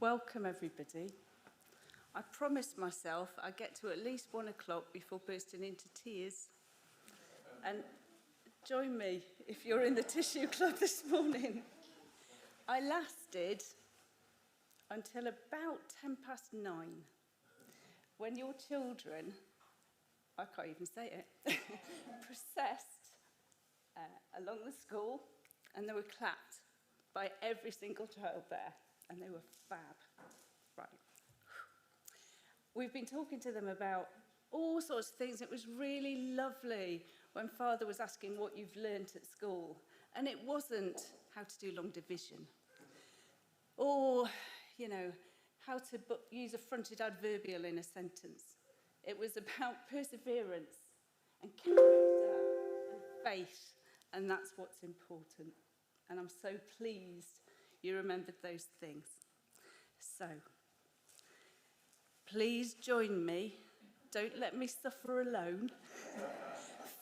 Welcome everybody. I promised myself I'd get to at least 1 o'clock before bursting into tears. And join me if you're in the tissue club this morning. I lasted until about 9:10 when your children, I can't even say it, processed along the school, and they were clapped by every single child there, and they were fab. Right. We've been talking to them about all sorts of things. It was really lovely when Father was asking what you've learnt at school, and it wasn't how to do long division, or, how to use a fronted adverbial in a sentence. It was about perseverance and character and faith, and that's what's important. And I'm so pleased you remembered those things. So, please join me. Don't let me suffer alone.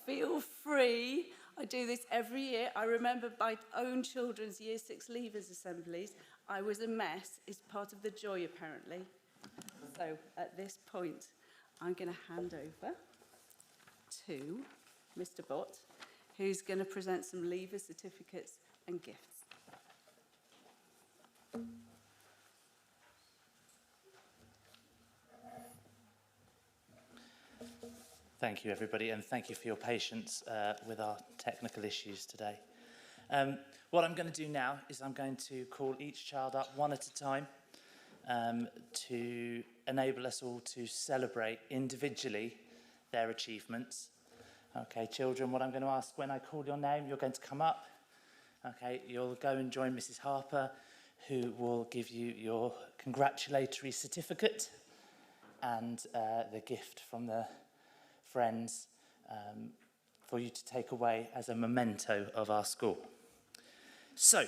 Feel free. I do this every year. I remember my own children's Year 6 Leavers Assemblies. I was a mess. It's part of the joy, apparently. So, at this point, I'm going to hand over to Mr. Bott, who's going to present some Leaver certificates and gifts. Thank you, everybody, and thank you for your patience with our technical issues today. What I'm going to do now is I'm going to call each child up one at a time to enable us all to celebrate individually their achievements. Okay, children, what I'm going to ask when I call your name, you're going to come up. Okay, you'll go and join Mrs. Harper, who will give you your congratulatory certificate and the gift from the friends for you to take away as a memento of our school. So,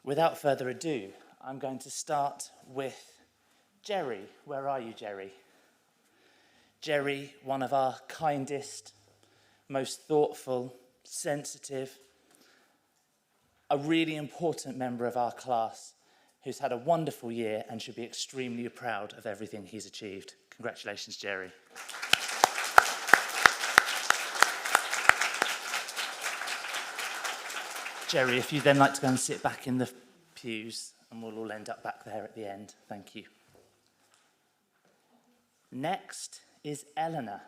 without further ado, I'm going to start with Jerry. Where are you, Jerry? Jerry, one of our kindest, most thoughtful, sensitive, a really important member of our class who's had a wonderful year and should be extremely proud of everything he's achieved. Congratulations, Jerry. Jerry, if you'd then like to go and sit back in the pews, and we'll all end up back there at the end. Thank you. Next is Eleanor.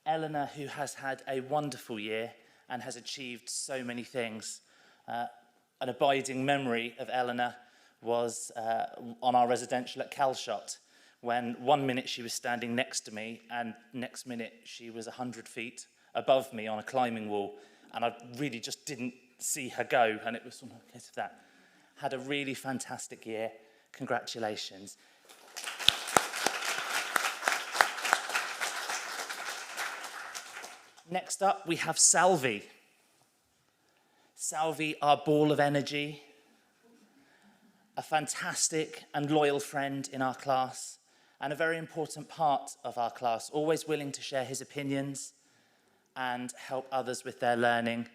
Eleanor, who has had a wonderful year and has achieved so many things. An abiding memory of Eleanor was on our residential at Calshot, when 1 minute she was standing next to me and next minute she was 100 feet above me on a climbing wall, and I really just didn't see her go, and it was sort of a case of that. Had a really fantastic year. Congratulations. Next up, we have Salvi. Salvi, our ball of energy, a fantastic and loyal friend in our class, and a very important part of our class, always willing to share his opinions and help others with their learning.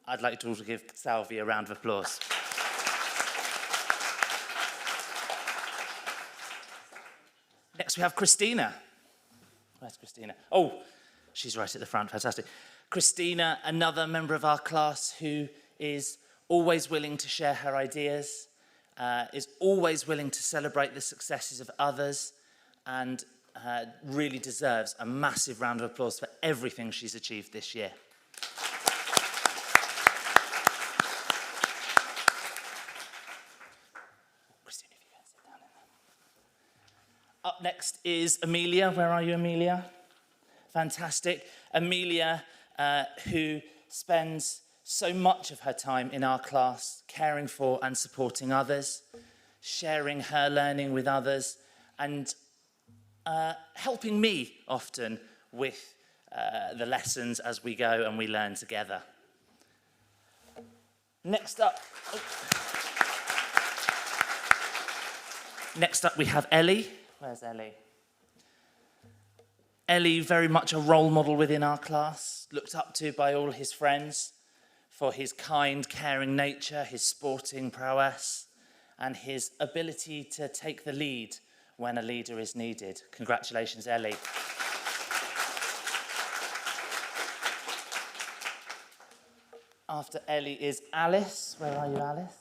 I'd like to also give Salvi a round of applause. Next we have Christina. Where's Christina? Oh, she's right at the front, fantastic. Christina, another member of our class who is always willing to share her ideas, is always willing to celebrate the successes of others, and really deserves a massive round of applause for everything she's achieved this year. Christina, if you can sit down in there. Up next is Amelia. Where are you, Amelia? Fantastic. Amelia, who spends so much of her time in our class caring for and supporting others, sharing her learning with others, and helping me often with the lessons as we go and we learn together. Next up we have Ellie. Where's Ellie? Ellie, very much a role model within our class, looked up to by all his friends for his kind, caring nature, his sporting prowess, and his ability to take the lead when a leader is needed. Congratulations, Ellie. After Ellie is Alice. Where are you, Alice?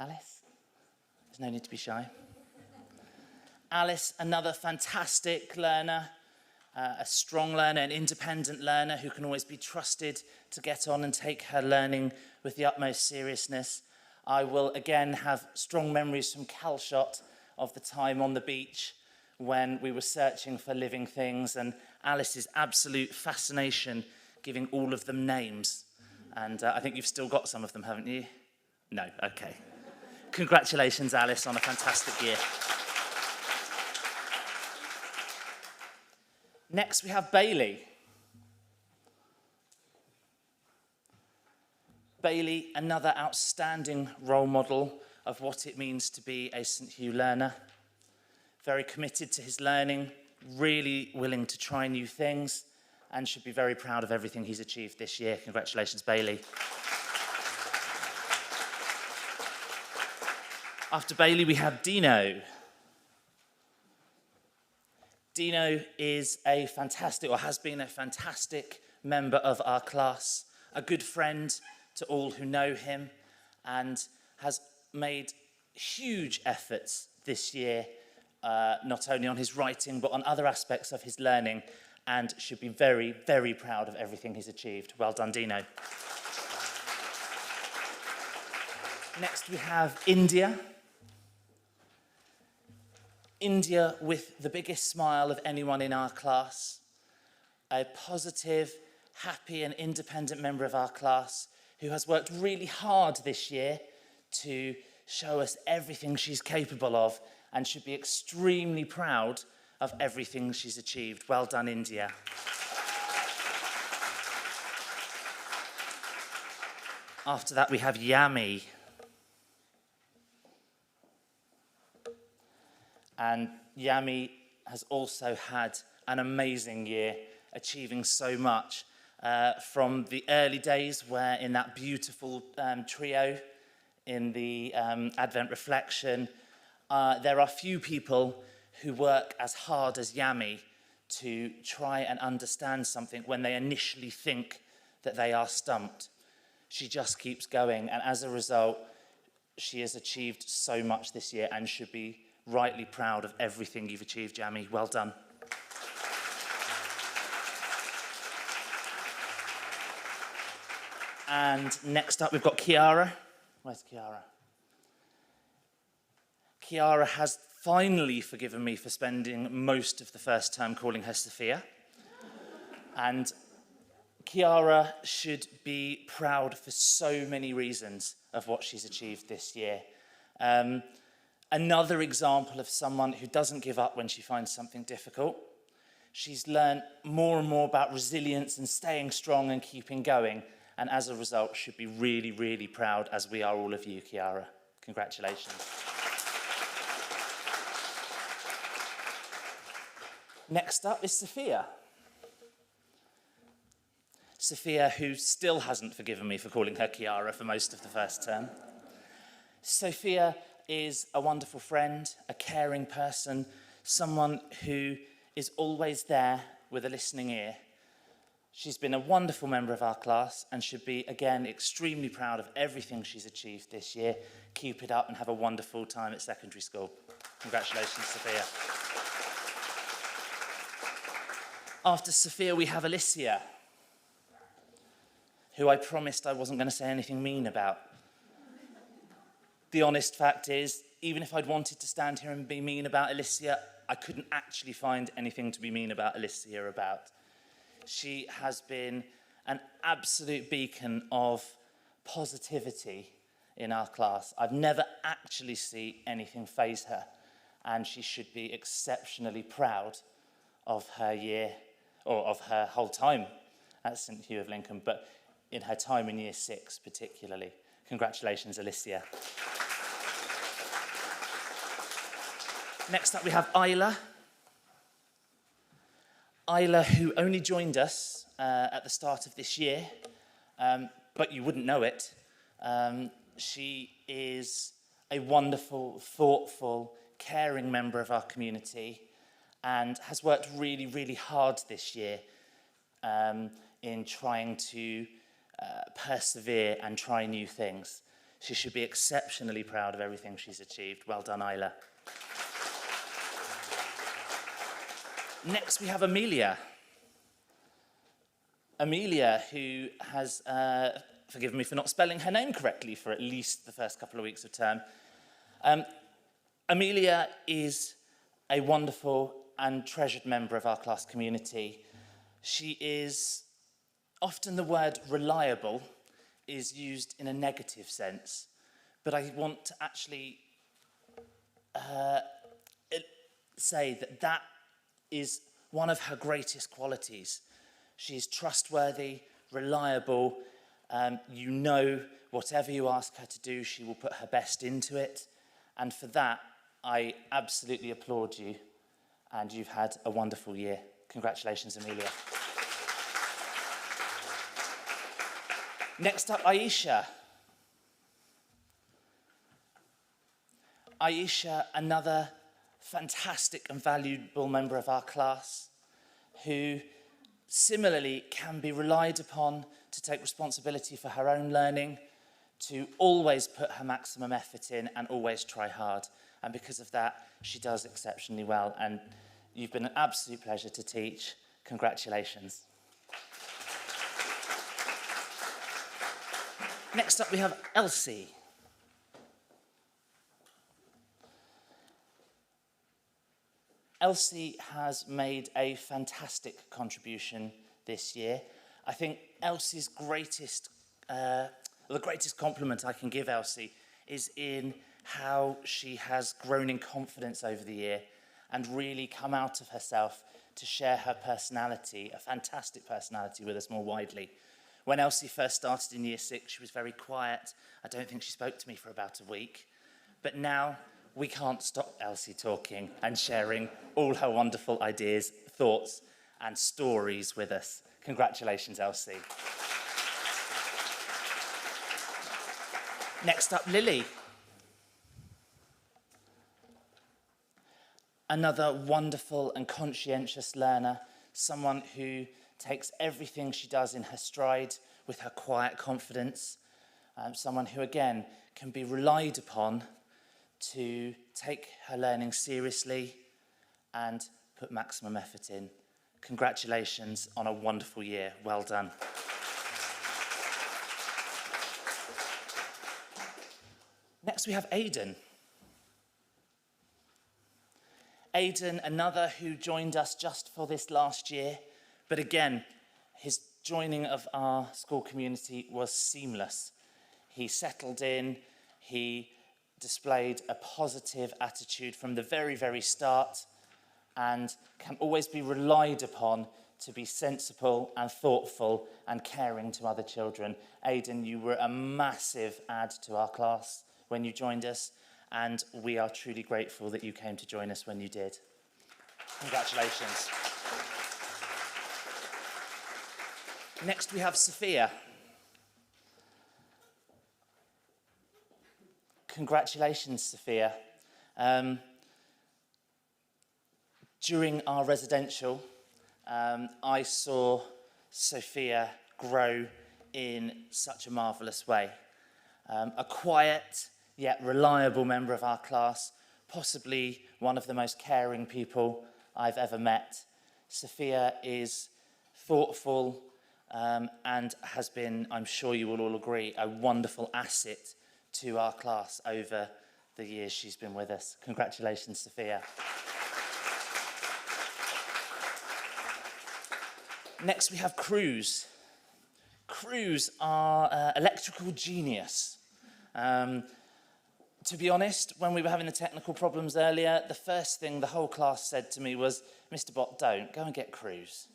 Alice? There's no need to be shy. Alice, another fantastic learner, a strong learner, an independent learner who can always be trusted to get on and take her learning with the utmost seriousness. I will again have strong memories from Calshot of the time on the beach when we were searching for living things, and Alice's absolute fascination giving all of them names. And I think you've still got some of them, haven't you? No, okay. Congratulations, Alice, on a fantastic year. Next, we have Bailey. Bailey, another outstanding role model of what it means to be a St Hugh learner. Very committed to his learning, really willing to try new things, and should be very proud of everything he's achieved this year. Congratulations, Bailey. After Bailey, we have Dino. Dino is a fantastic, or has been a fantastic member of our class, a good friend to all who know him, and has made huge efforts this year, not only on his writing, but on other aspects of his learning, and should be very, very proud of everything he's achieved. Well done, Dino. Next, we have India. India with the biggest smile of anyone in our class, a positive, happy and independent member of our class who has worked really hard this year to show us everything she's capable of and should be extremely proud of everything she's achieved. Well done, India. After that, we have Yami. And Yami has also had an amazing year, achieving so much. From the early days where in that beautiful trio in the Advent Reflection, there are few people who work as hard as Yami to try and understand something when they initially think that they are stumped. She just keeps going, and as a result, she has achieved so much this year and should be rightly proud of everything you've achieved, Yami. Well done. And next up, we've got Kiara. Where's Kiara? Kiara has finally forgiven me for spending most of the first term calling her Sophia. And Kiara should be proud for so many reasons of what she's achieved this year. Another example of someone who doesn't give up when she finds something difficult. She's learned more and more about resilience and staying strong and keeping going, and as a result should be really, really proud, as we are all of you, Kiara. Congratulations. Next up is Sophia. Sophia, who still hasn't forgiven me for calling her Kiara for most of the first term. Sophia is a wonderful friend, a caring person, someone who is always there with a listening ear. She's been a wonderful member of our class and should be, again, extremely proud of everything she's achieved this year. Keep it up and have a wonderful time at secondary school. Congratulations, Sophia. After Sophia, we have Alicia, who I promised I wasn't going to say anything mean about. The honest fact is, even if I'd wanted to stand here and be mean about Alicia, I couldn't actually find anything to be mean about Alicia about. She has been an absolute beacon of positivity in our class. I've never actually seen anything faze her, and she should be exceptionally proud of her year, or of her whole time at St Hugh of Lincoln, but in her time in Year 6 particularly. Congratulations, Alicia. Next up we have Isla. Isla, who only joined us at the start of this year, but you wouldn't know it. She is a wonderful, thoughtful, caring member of our community and has worked really, really hard this year in trying to persevere and try new things. She should be exceptionally proud of everything she's achieved. Well done, Isla. Next, we have Amelia. Amelia, who has, forgive me for not spelling her name correctly for at least the first couple of weeks of term. Amelia is a wonderful and treasured member of our class community. She is, often the word reliable is used in a negative sense, but I want to actually say that that is one of her greatest qualities. She's trustworthy, reliable. You know, whatever you ask her to do, she will put her best into it. And for that, I absolutely applaud you. And you've had a wonderful year. Congratulations, Amelia. Next up, Aisha. Aisha, another fantastic and valuable member of our class, who similarly can be relied upon to take responsibility for her own learning, to always put her maximum effort in and always try hard. And because of that, she does exceptionally well. And you've been an absolute pleasure to teach. Congratulations. Next up, we have Elsie. Elsie has made a fantastic contribution this year. I think Elsie's the greatest compliment I can give Elsie is in how she has grown in confidence over the year and really come out of herself to share her personality, a fantastic personality, with us more widely. When Elsie first started in Year 6, she was very quiet. I don't think she spoke to me for about a week. But now we can't stop Elsie talking and sharing all her wonderful ideas, thoughts, and stories with us. Congratulations, Elsie. Next up, Lily. Another wonderful and conscientious learner, someone who takes everything she does in her stride with her quiet confidence, someone who, again, can be relied upon to take her learning seriously and put maximum effort in. Congratulations on a wonderful year. Well done. Next, we have Aidan. Aidan, another who joined us just for this last year, but again, his joining of our school community was seamless. He settled in, he displayed a positive attitude from the very, very start, and can always be relied upon to be sensible and thoughtful and caring to other children. Aidan, you were a massive add to our class when you joined us, and we are truly grateful that you came to join us when you did. Congratulations. Next, we have Sophia. Congratulations, Sophia. During our residential, I saw Sophia grow in such a marvellous way. A quiet yet reliable member of our class, possibly one of the most caring people I've ever met. Sophia is thoughtful and has been, I'm sure you will all agree, a wonderful asset to our class over the years she's been with us. Congratulations, Sophia. Next, we have Cruz. Cruz, our electrical genius. To be honest, when we were having the technical problems earlier, the first thing the whole class said to me was, Mr. Bott, don't, go and get Cruz.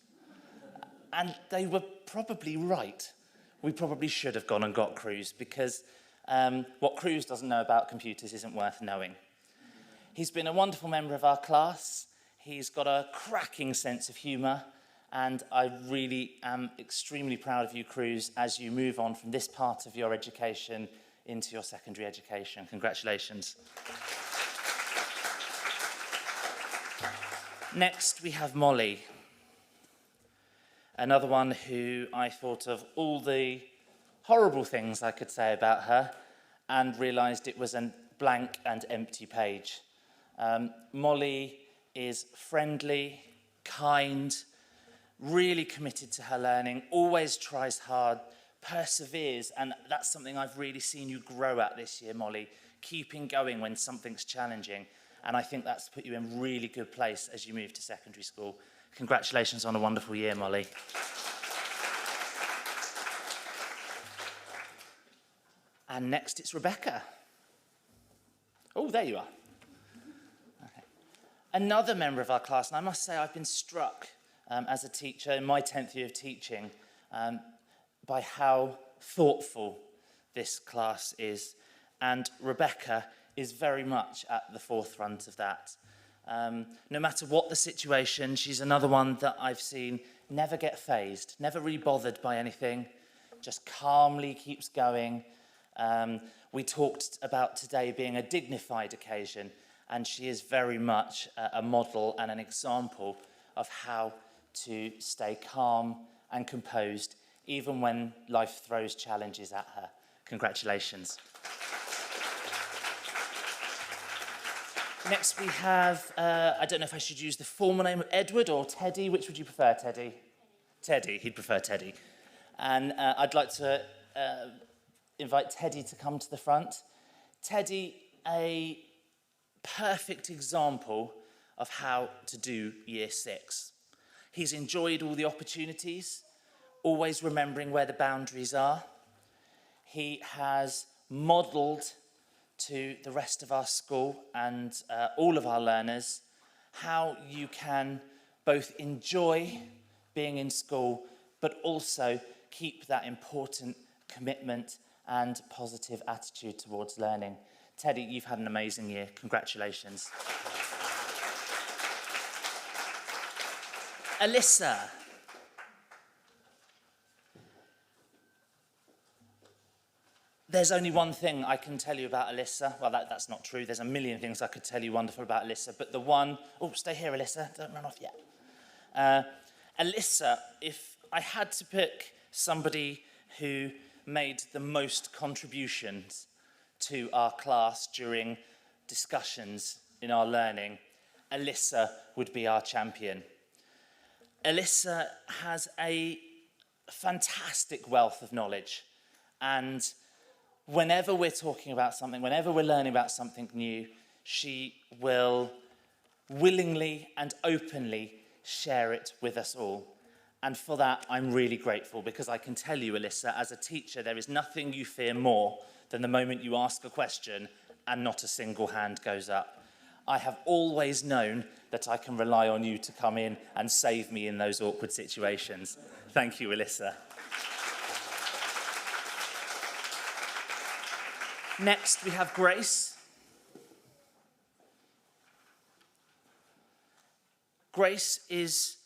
And they were probably right. We probably should have gone and got Cruz, because what Cruz doesn't know about computers isn't worth knowing. He's been a wonderful member of our class. He's got a cracking sense of humour, and I really am extremely proud of you, Cruz, as you move on from this part of your education into your secondary education. Congratulations. Next, we have Molly, another one who I thought of all the horrible things I could say about her and realised it was a blank and empty page. Molly is friendly, kind, really committed to her learning, always tries hard, perseveres, and that's something I've really seen you grow at this year, Molly, keeping going when something's challenging. And I think that's put you in a really good place as you move to secondary school. Congratulations on a wonderful year, Molly. And next it's Rebecca. Oh, there you are. Okay. Another member of our class, and I must say I've been struck as a teacher in my 10th year of teaching by how thoughtful this class is. And Rebecca is very much at the forefront of that. No matter what the situation, she's another one that I've seen never get fazed, never really bothered by anything, just calmly keeps going. We talked about today being a dignified occasion, and she is very much a model and an example of how to stay calm and composed, even when life throws challenges at her. Congratulations. Next we have, I don't know if I should use the formal name of Edward or Teddy. Which would you prefer, Teddy? Teddy, he'd prefer Teddy. And I'd like to invite Teddy to come to the front. Teddy, a perfect example of how to do year 6. He's enjoyed all the opportunities, always remembering where the boundaries are. He has modelled to the rest of our school and all of our learners how you can both enjoy being in school but also keep that important commitment and positive attitude towards learning. Teddy, you've had an amazing year. Congratulations. Alyssa. There's only one thing I can tell you about Alyssa. Well, that's not true. There's a million things I could tell you wonderful about Alyssa, but the one... Oh, stay here, Alyssa. Don't run off yet. Alyssa, if I had to pick somebody who made the most contributions to our class during discussions in our learning, Alyssa would be our champion. Alyssa has a fantastic wealth of knowledge, and whenever we're talking about something, whenever we're learning about something new, she will willingly and openly share it with us all. And for that, I'm really grateful, because I can tell you, Alyssa, as a teacher, there is nothing you fear more than the moment you ask a question and not a single hand goes up. I have always known that I can rely on you to come in and save me in those awkward situations. Thank you, Alyssa. Next, we have Grace. Grace is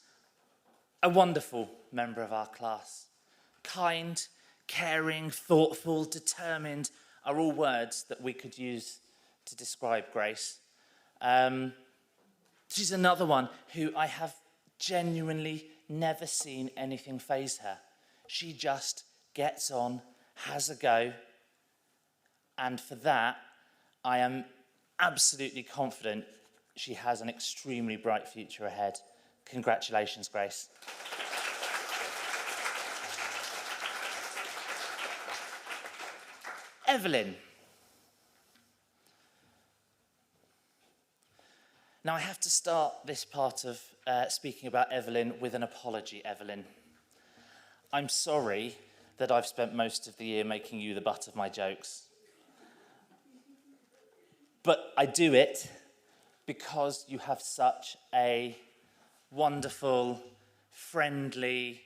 a wonderful member of our class. Kind, caring, thoughtful, determined are all words that we could use to describe Grace. She's another one who I have genuinely never seen anything faze her. She just gets on, has a go, and for that, I am absolutely confident she has an extremely bright future ahead. Congratulations, Grace. Evelyn. Now, I have to start this part of speaking about Evelyn with an apology, Evelyn. I'm sorry that I've spent most of the year making you the butt of my jokes. But I do it because you have such a wonderful, friendly,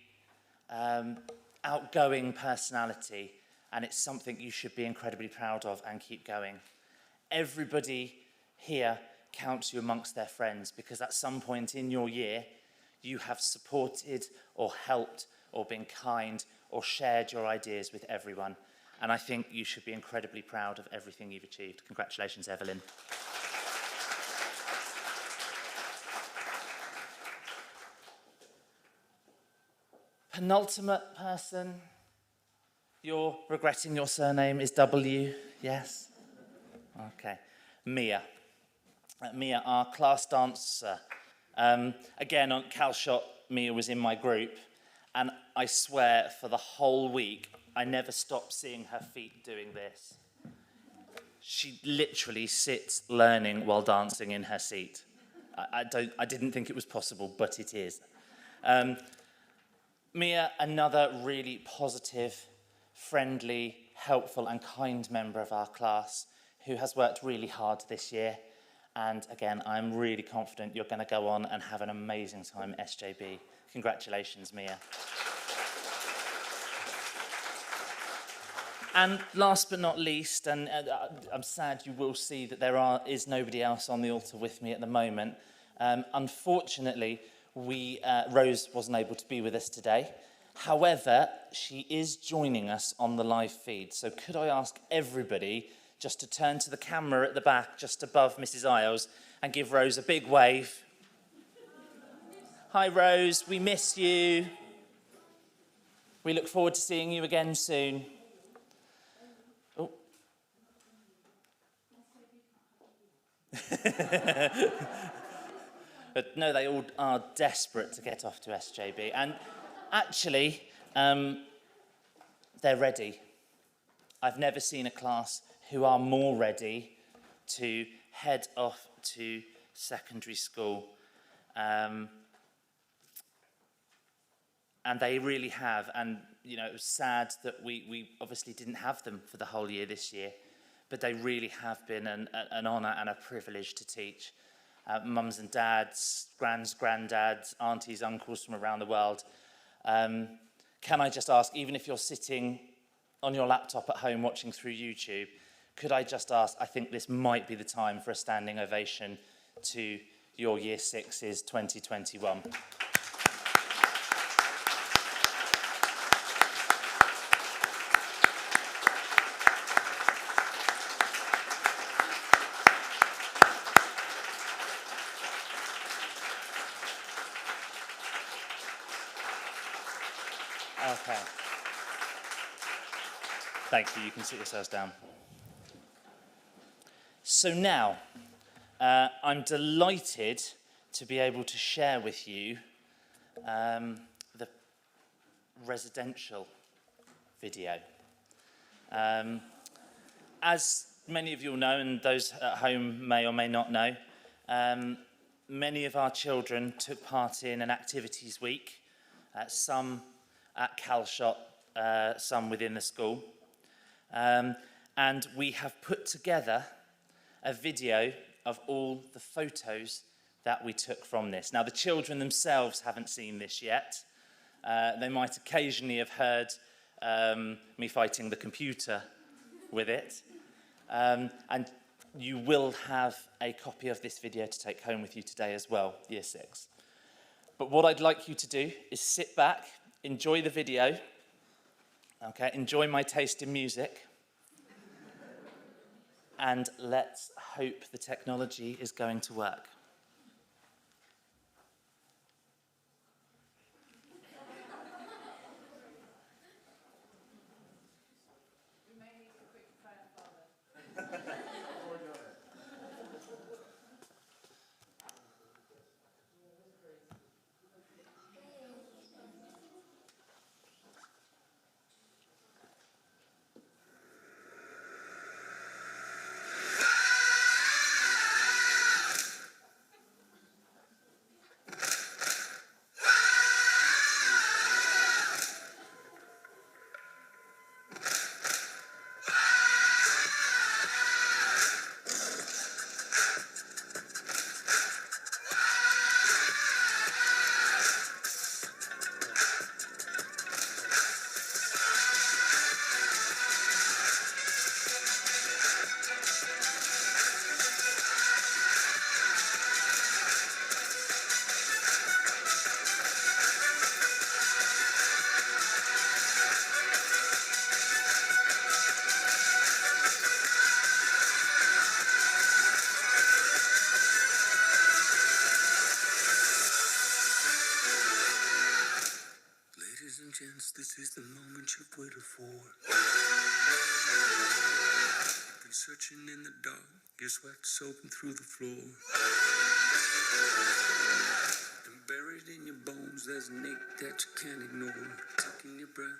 outgoing personality, and it's something you should be incredibly proud of and keep going. Everybody here counts you amongst their friends, because at some point in your year, you have supported or helped or been kind or shared your ideas with everyone. And I think you should be incredibly proud of everything you've achieved. Congratulations, Evelyn. Penultimate person, you're regretting your surname is W, yes? Okay. Mia. Mia, our class dancer. Again, on CalShot, Mia was in my group, and I swear for the whole week, I never stopped seeing her feet doing this. She literally sits learning while dancing in her seat. I didn't think it was possible, but it is. Mia, another really positive, friendly, helpful and kind member of our class who has worked really hard this year. And again, I'm really confident you're going to go on and have an amazing time at SJB. Congratulations, Mia. And last but not least, and I'm sad you will see that there is nobody else on the altar with me at the moment. Unfortunately, Rose wasn't able to be with us today. However, she is joining us on the live feed. So could I ask everybody just to turn to the camera at the back, just above Mrs. Isles, and give Rose a big wave. Hi, Rose, we miss you. We look forward to seeing you again soon. Oh. But no, they all are desperate to get off to SJB. And actually, they're ready. I've never seen a class who are more ready to head off to secondary school. And they really have. And, you know, it was sad that we obviously didn't have them for the whole year this year. But they really have been an honour and a privilege to teach. Mums and dads, granddads, aunties, uncles from around the world. Can I just ask, even if you're sitting on your laptop at home watching through YouTube, could I just ask, I think this might be the time for a standing ovation to your Year 6's 2021. Okay. Thank you. You can sit yourselves down. So now, I'm delighted to be able to share with you the residential video. As many of you will know, and those at home may or may not know, many of our children took part in an activities week, some at CalShot, some within the school. And we have put together a video of all the photos that we took from this. Now, the children themselves haven't seen this yet. They might occasionally have heard me fighting the computer with it. And you will have a copy of this video to take home with you today as well, Year 6. But what I'd like you to do is sit back, enjoy the video, okay, enjoy my taste in music, and let's hope the technology is going to work. We may need a quick prayer, Father. second chance, this is the moment you've waited for. You've been searching in the dark, your sweat soaking through the floor. And buried in your bones, there's an ache that you can't ignore. Taking your breath,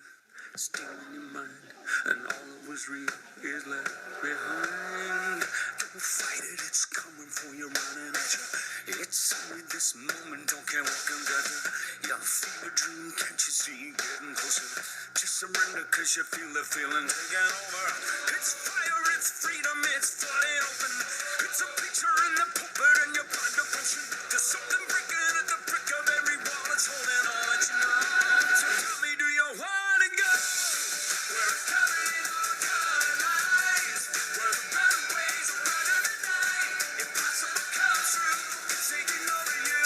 stealing your mind, and all that was real is left behind. Don't fight it, it's coming for you, running at you. It's only this moment, don't care what comes at you. Your fever dream, can't you see it getting closer? Just surrender, cause you feel the feeling taking over. It's fire, it's freedom, it's flooding open. It's a picture in the pulpit and your blood devotion. There's something breaking at the brick of every wall, it's holding all that you know. So tell me, do you wanna go? Where it's covered in all colored lights, where the better ways are running the night. Impossible comes true, it's taking over you.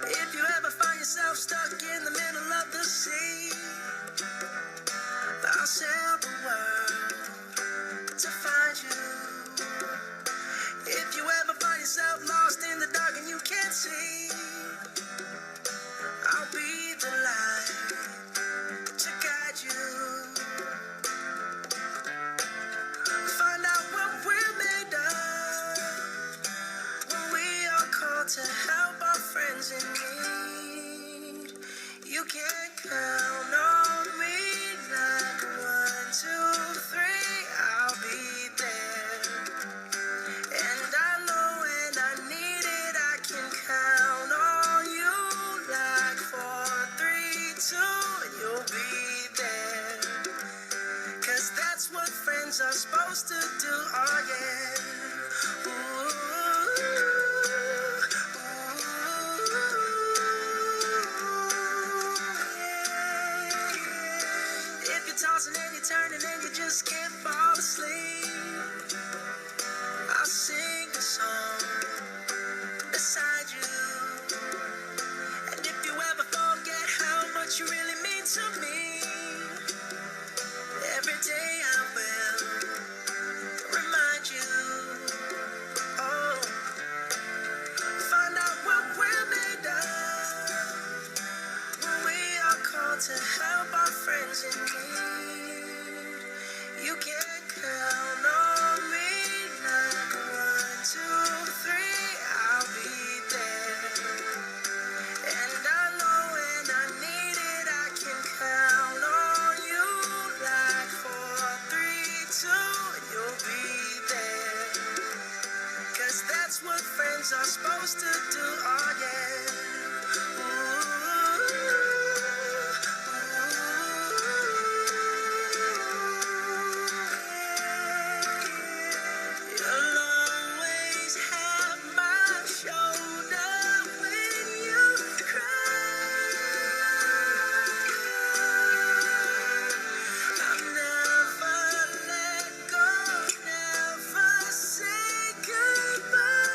If you ever find yourself stuck in the middle of the sea, I'll sail the world to find you. If you ever find yourself lost in the dark and you can't see, I'll be the light to guide you. Find out what we're made of when we are called to help our friends in need. You can count on me like 1, 2, 3, I'll be there. And I know when I need it, I can count on you like 4, 3, 2, and you'll be there. Cause that's what friends are supposed to do, oh yeah. If you're tossing and you're turning and you just can't fall asleep, I'll sing a song beside you. And if you ever forget how much you really mean to me, every day I will remind you. Oh, find out what we're made of when we are called to help our friends in need. You can count on me like 1, 2, 3, I'll be there. And I know when I need it, I can count on you like 4, 3, 2, and you'll be there. Cause that's what friends are supposed to do, oh yeah. You'll always have my shoulder when you cry. I'll never let go, never say goodbye.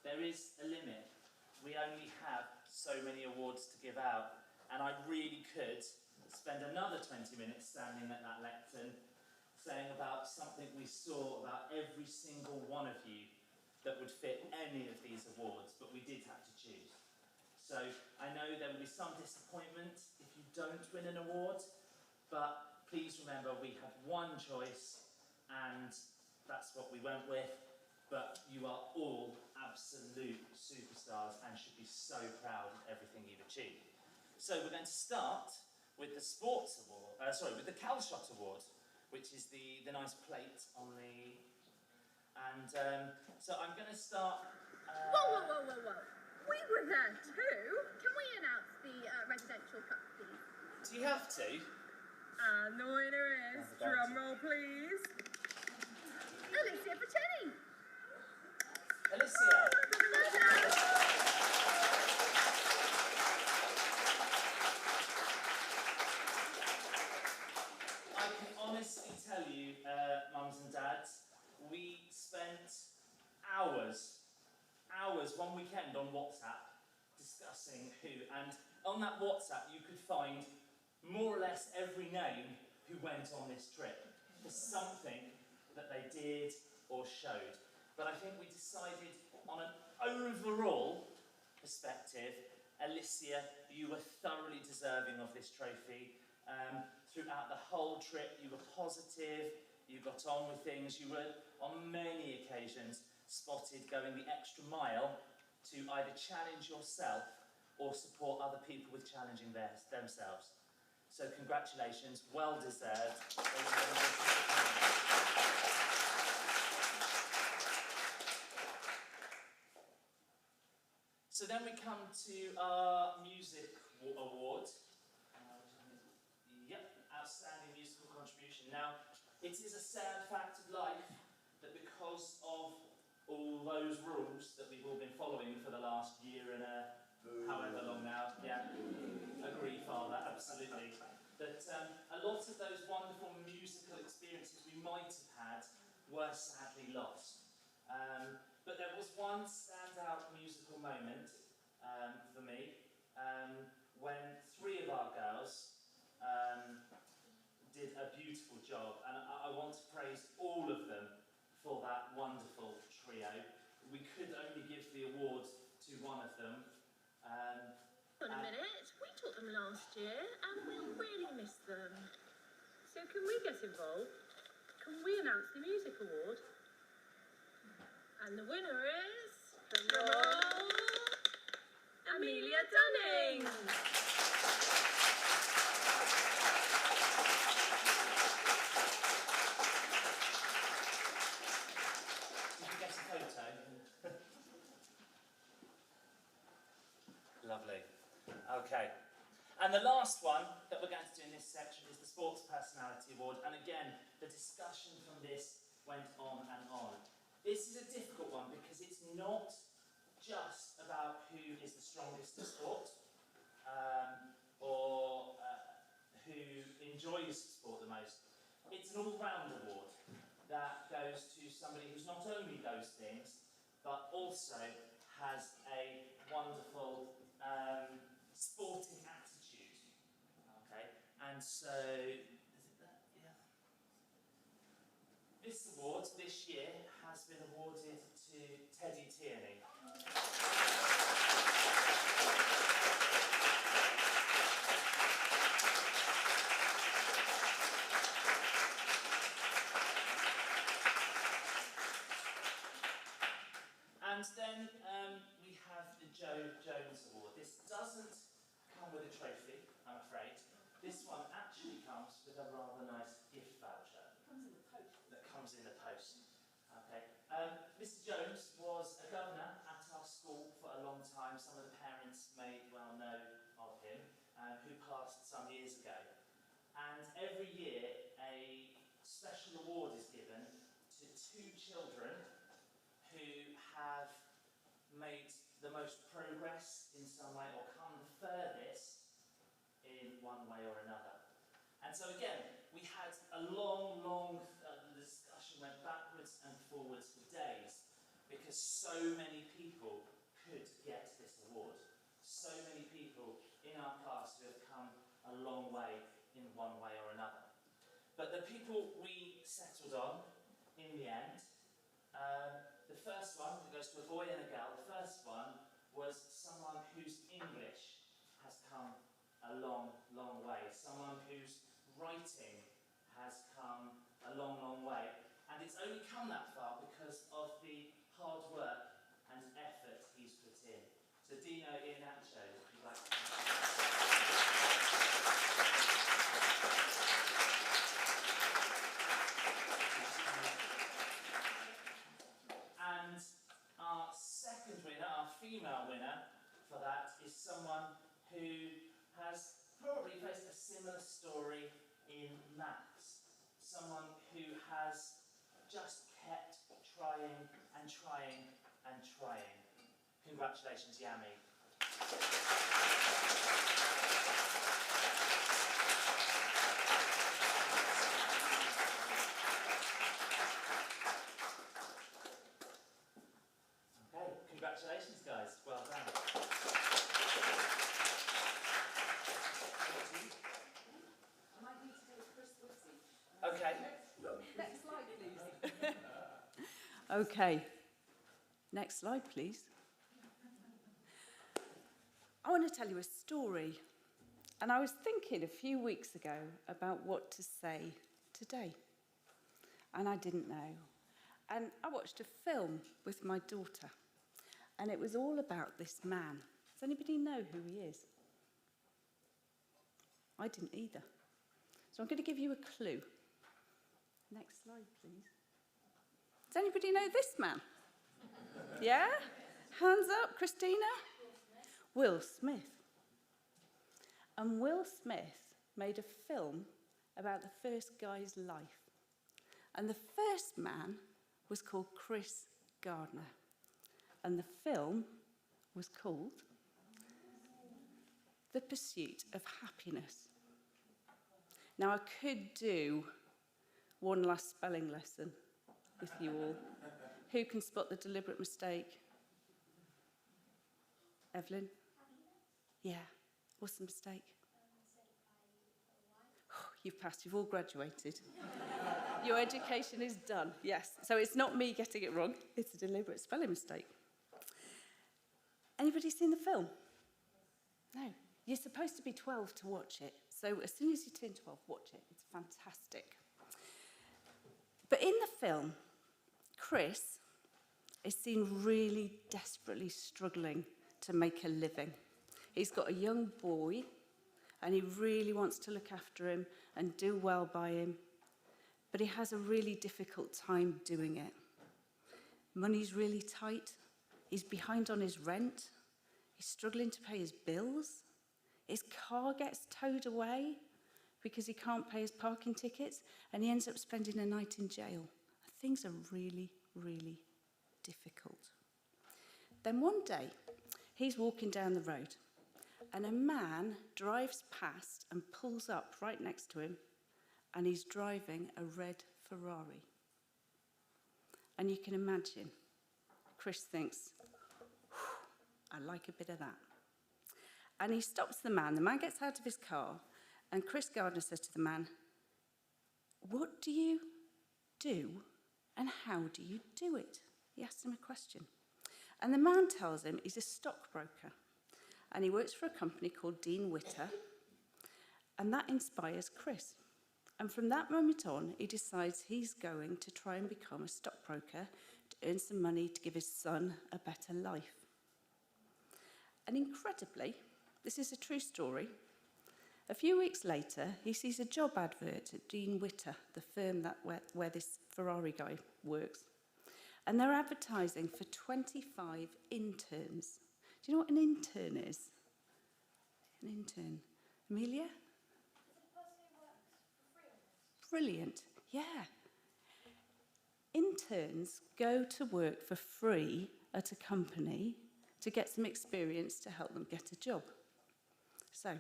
there is a limit. We only have so many awards to give out, and I really could spend another 20 minutes standing at that lectern saying about something we saw about every single one of you that would fit any of these awards, but we did have to choose. So I know there will be some disappointment if you don't win an award, but please remember we had one choice and that's what we went with. But you are all absolute superstars and should be so proud of everything you've achieved. So we're going to start with the sports award, with the Calshot Award, which is the nice plate on the, and so I'm going to start. Whoa. We were there too. Can we announce the residential cup, please? Do you have to? And the winner is, drum roll please, Alicia Pacelli. Alicia. I can honestly tell you, mums and dads, we spent hours one weekend on WhatsApp discussing who, and on that WhatsApp you could find more or less every name who went on this trip for something that they did or showed. But I think we decided on an overall perspective, Alicia, you were thoroughly deserving of this trophy. Throughout the whole trip, you were positive, you got on with things, you were on many occasions spotted going the extra mile to either challenge yourself or support other people with challenging themselves. So congratulations, well deserved. So then we come to our music award. Outstanding musical contribution. Now, it is a sad fact of life that because of all those rules that we've all been following for the last year and however long now, agree, Father, absolutely, that a lot of those wonderful musical experiences we might have had were sadly lost. But there was one standout musical moment for me when three of our girls did a beautiful job, and I want to praise all of them for that wonderful trio. We could only give the award to one of them. Wait a minute, we taught them last year and we'll really miss them. So can we get involved? Can we announce the music award? And the winner is, Amelia Dunning. Lovely. Okay. And the last one that we're going to do in this section is the Sports Personality Award. And again, the discussion from this went on and on. This is a difficult one because it's not just about who is the strongest in sport or who enjoys sport the most. It's an all-round award that goes to somebody who's not only those things, but also has a wonderful sporting attitude. Okay, and so this award this year has been awarded to Teddy Tierney. And then we have the Joe Jones Award. This doesn't come with a trophy, I'm afraid. This one actually comes with a rather nice gift voucher. That comes in the post. Okay. Mr. Jones was a governor at our school for a long time. Some of the parents may well know of him, who passed some years ago. And every year a special award is given to two children who have made the most progress in some way or come the furthest in one way or another. And so again, we had a long discussion, went backwards and forwards for days, because so many people But the people we settled on in the end, the first one, that goes to a boy and a girl, the first one was someone whose English has come a long, long way. Someone whose writing has come a long, long way. And it's only come that far because of the hard work and effort he's put in. So Dino Iannaccio, if you'd like to And our second winner, our female winner for that, is someone who has probably faced a similar story in maths. Someone who has just kept trying and trying and trying. Congratulations, Yami. Okay, congratulations, guys. Well done. Okay. Next slide, please. Okay. Next slide, please. I want to tell you a story. And I was thinking a few weeks ago about what to say today. And I didn't know. And I watched a film with my daughter. And it was all about this man. Does anybody know who he is? I didn't either. So I'm going to give you a clue. Next slide, please. Does anybody know this man? Yeah? Hands up, Christina? Will Smith. And Will Smith made a film about the first guy's life. And the first man was called Chris Gardner. And the film was called The Pursuit of Happiness. Now, I could do one last spelling lesson with you all. Who can spot the deliberate mistake? Evelyn? Yeah. What's the mistake? You've passed. You've all graduated. Your education is done. Yes. So it's not me getting it wrong. It's a deliberate spelling mistake. Anybody seen the film? No. You're supposed to be 12 to watch it. So as soon as you turn 12, watch it. It's fantastic. But in the film, Chris is seen really desperately struggling to make a living. He's got a young boy, and he really wants to look after him and do well by him, but he has a really difficult time doing it. Money's really tight. He's behind on his rent. He's struggling to pay his bills. His car gets towed away because he can't pay his parking tickets, and he ends up spending a night in jail. Things are really, really difficult. Then one day, he's walking down the road, and a man drives past and pulls up right next to him, and he's driving a red Ferrari. And you can imagine, Chris thinks, I like a bit of that. And he stops the man gets out of his car, and Chris Gardner says to the man, what do you do and how do you do it? He asks him a question. And the man tells him he's a stockbroker, and he works for a company called Dean Witter, and that inspires Chris. And from that moment on, he decides he's going to try and become a stockbroker to earn some money to give his son a better life. And incredibly, this is a true story, a few weeks later, he sees a job advert at Dean Witter, the firm where this Ferrari guy works. And they're advertising for 25 interns. Do you know what an intern is? An intern. Amelia? Brilliant. Yeah. Interns go to work for free at a company to get some experience to help them get a job. So,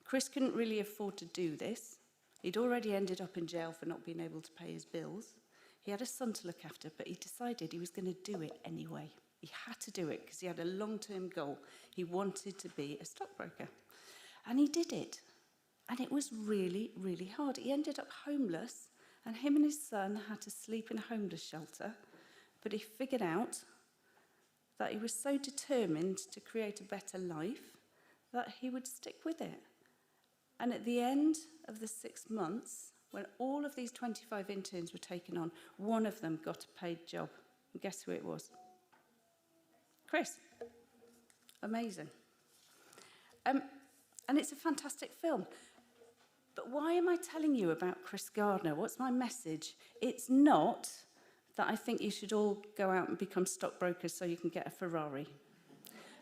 Chris couldn't really afford to do this. He'd already ended up in jail for not being able to pay his bills. He had a son to look after, but he decided he was going to do it anyway. He had to do it because he had a long-term goal. He wanted to be a stockbroker. And he did it. And it was really, really hard. He ended up homeless, and him and his son had to sleep in a homeless shelter. But he figured out that he was so determined to create a better life that he would stick with it. And at the end of the 6 months, when all of these 25 interns were taken on, one of them got a paid job. And guess who it was? Chris. Amazing. And it's a fantastic film. But why am I telling you about Chris Gardner? What's my message? It's not that I think you should all go out and become stockbrokers so you can get a Ferrari.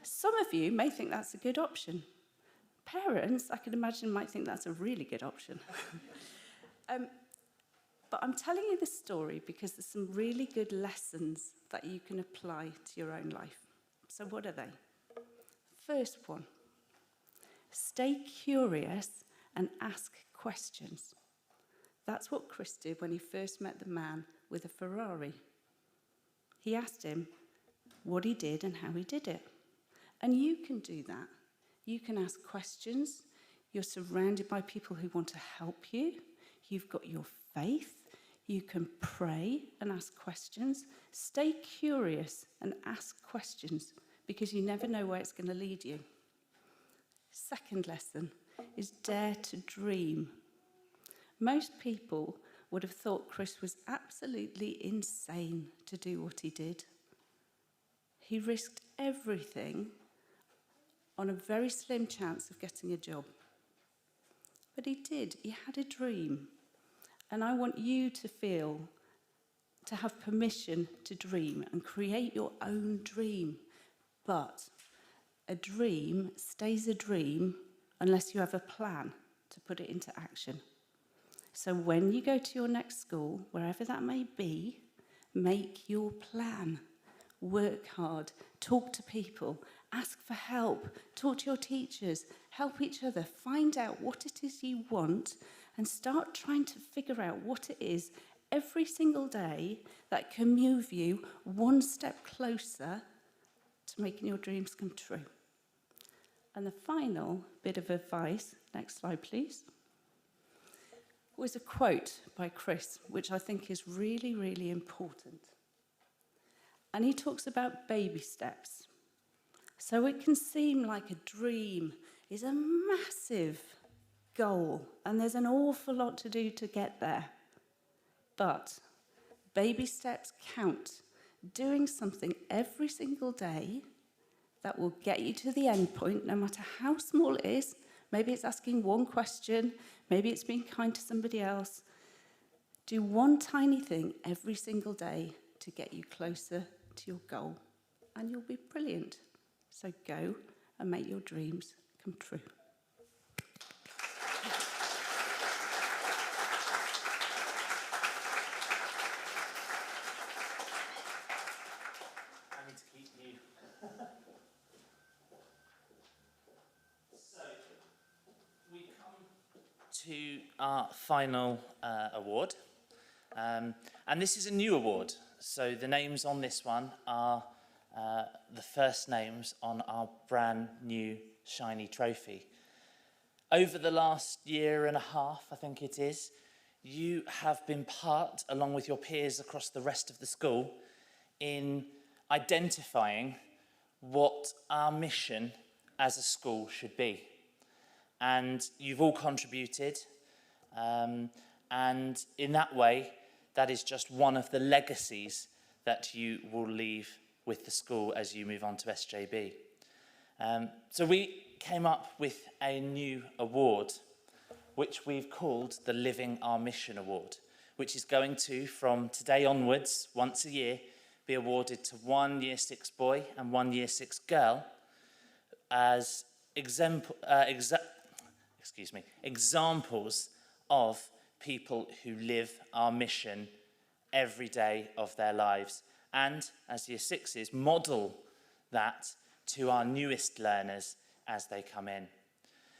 Some of you may think that's a good option. Parents, I can imagine, might think that's a really good option. But I'm telling you this story because there's some really good lessons that you can apply to your own life. So what are they? First one, stay curious and ask questions. That's what Chris did when he first met the man with a Ferrari. He asked him what he did and how he did it. And you can do that. You can ask questions. You're surrounded by people who want to help you. You've got your faith. You can pray and ask questions. Stay curious and ask questions because you never know where it's going to lead you. Second lesson is dare to dream. Most people would have thought Chris was absolutely insane to do what he did. He risked everything on a very slim chance of getting a job. But he did. He had a dream. And I want you to have permission to dream and create your own dream. But a dream stays a dream unless you have a plan to put it into action. So when you go to your next school, wherever that may be, make your plan. Work hard, talk to people, ask for help, talk to your teachers, help each other, find out what it is you want, and start trying to figure out what it is every single day that can move you one step closer to making your dreams come true. And the final bit of advice, next slide please, was a quote by Chris, which I think is really, really important. And he talks about baby steps. So it can seem like a dream is a massive goal, and there's an awful lot to do to get there. But baby steps count. Doing something every single day that will get you to the end point, no matter how small it is. Maybe it's asking one question, maybe it's being kind to somebody else. Do one tiny thing every single day to get you closer to your goal, and you'll be brilliant. So go and make your dreams come true. I need to keep you. So, we come to our final award. And this is a new award. So the names on this one are the first names on our brand new shiny trophy. Over the last year and a half, I think it is, you have been part, along with your peers across the rest of the school, in identifying what our mission as a school should be. And you've all contributed, and in that way, that is just one of the legacies that you will leave with the school as you move on to SJB. So we came up with a new award, which we've called the Living Our Mission Award, which is going to, from today onwards, once a year, be awarded to one Year 6 boy and one Year 6 girl as examples of people who live our mission every day of their lives, and as Year 6s, model that to our newest learners as they come in.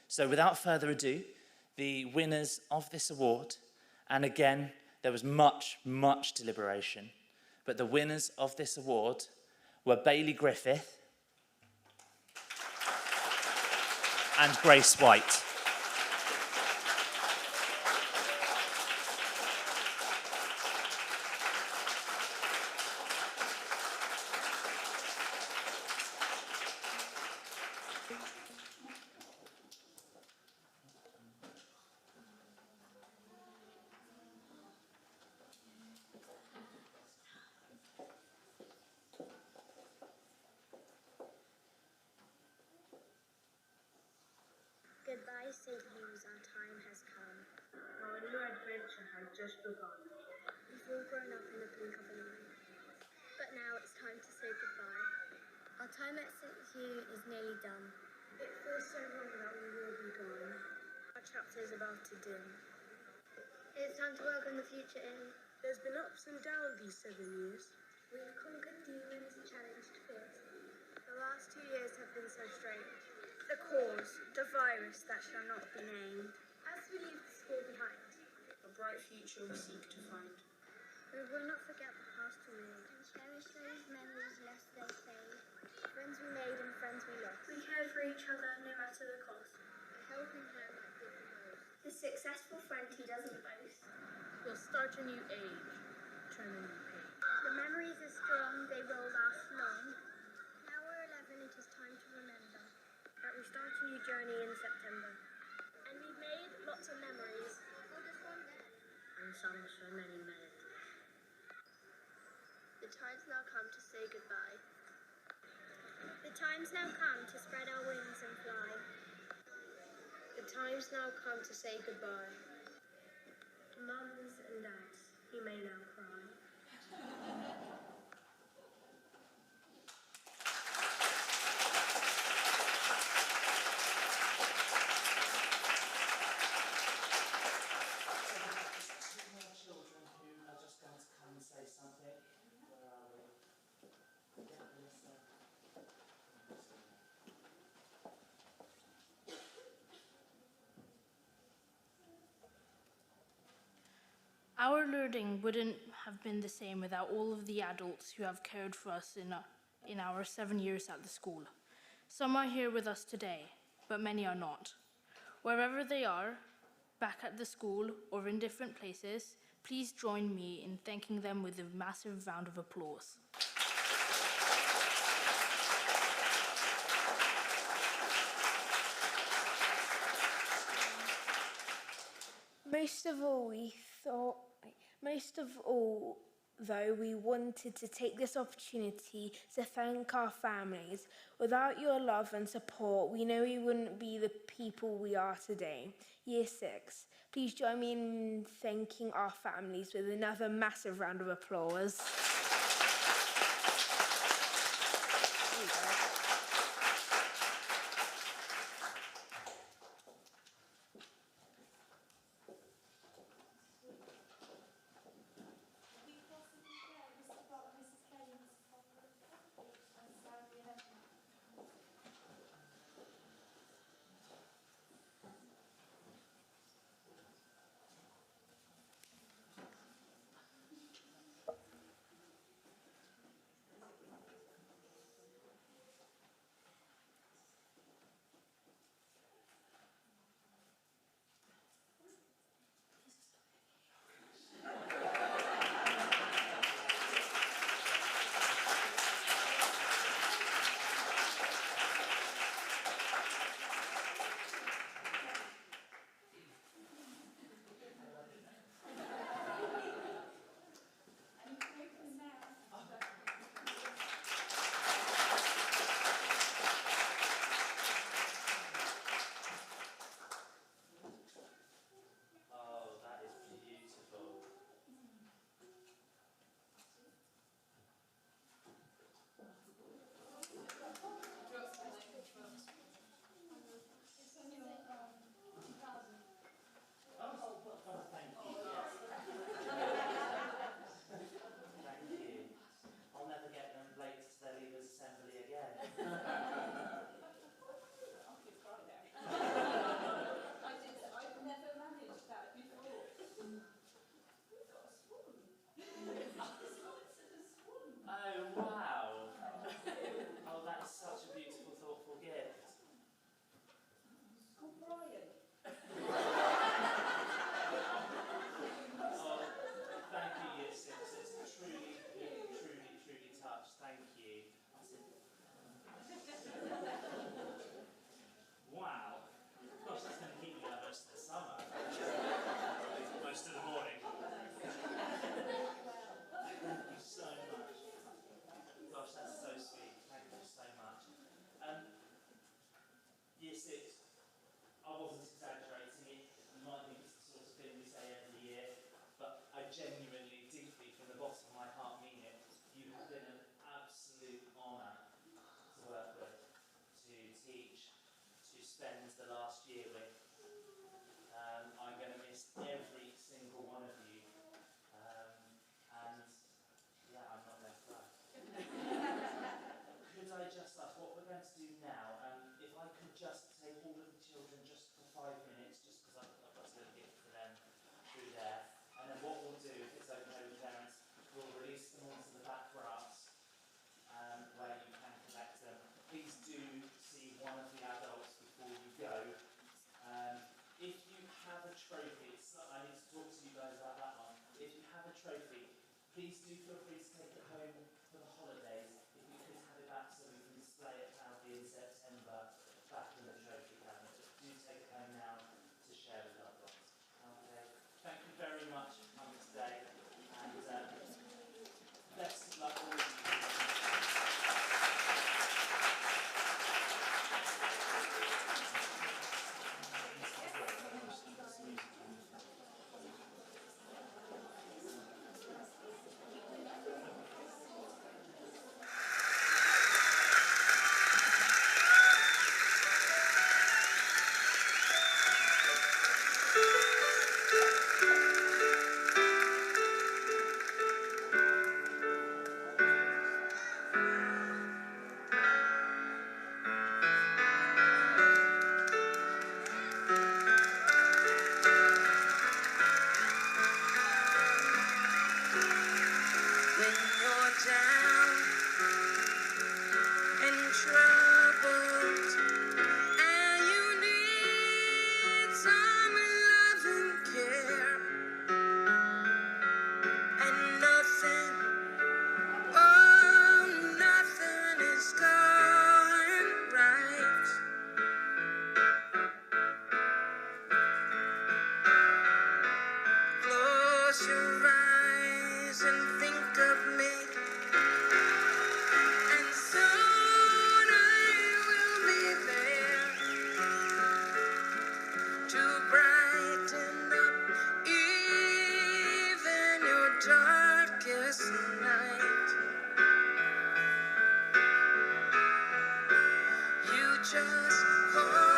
So without further ado, the winners of this award, and again, there was much, much deliberation, but the winners of this award were Bailey Griffith and Grace White. Goodbye, St. Hugh's, our time has come. Our new adventure has just begun. We've all grown up in the blink of an eye. But now it's time to say goodbye. Our time at St. Hugh is nearly done. It feels so wrong that we will be gone. Our chapter is about to dim. It's time to work on the future in. There's been ups and downs these 7 years. We've conquered demons, challenged fears. The last 2 years have been so strange. The cause, the virus that shall not be named. As we leave the school behind, A bright future we seek to find. we will not forget the past we made. And cherish those memories lest they fade. Friends we made and friends we lost. We cared for each other no matter the cost. A helping hand that did the most. The successful friend who doesn't boast. We'll start a new age, turn a new page. The memories are strong, they will last long. Now we're 11, it is time to remember that we start a new journey in September. And we've made lots of memories. What does one then? And some so many made. The time's now come to say goodbye. The time's now come to spread our wings and fly. The time's now come to say goodbye. Mums and dads, you may now cry. Two more children who are just going to come and say something. Where are we? Yeah, Melissa. Our learning wouldn't have been the same without all of the adults who have cared for us in our 7 years at the school. Some are here with us today, but many are not. Wherever they are, back at the school or in different places, please join me in thanking them with a massive round of applause. Most of all, though, we wanted to take this opportunity to thank our families. Without your love and support, we know we wouldn't be the people we are today. Year 6, please join me in thanking our families with another massive round of applause. spend the last year with. I'm going to miss every single one of you. And yeah, I'm not going to cry. Could I just ask what we're going to do now? If I could just take all of the children just for 5 minutes, just because I've got a little gift for them through there. And then what we'll do, if it's okay with parents, we'll release them onto the back grass, where you can collect them. Please do see one of the adults before you go. If you have a trophy, I need to talk to you guys about that one. If you have a trophy, please do feel free to take it home for the holidays. If you could have it back so we can display it proudly in September back in the trophy cabinet. But do take it home now to share with loved ones. Okay. Thank you very much for coming today, and best of luck all of you. When you're down and troubled and you need some love and care, and nothing, oh, nothing is going right. Close your eyes and think of me, and soon I will be there to brighten up even your darkest night. You just call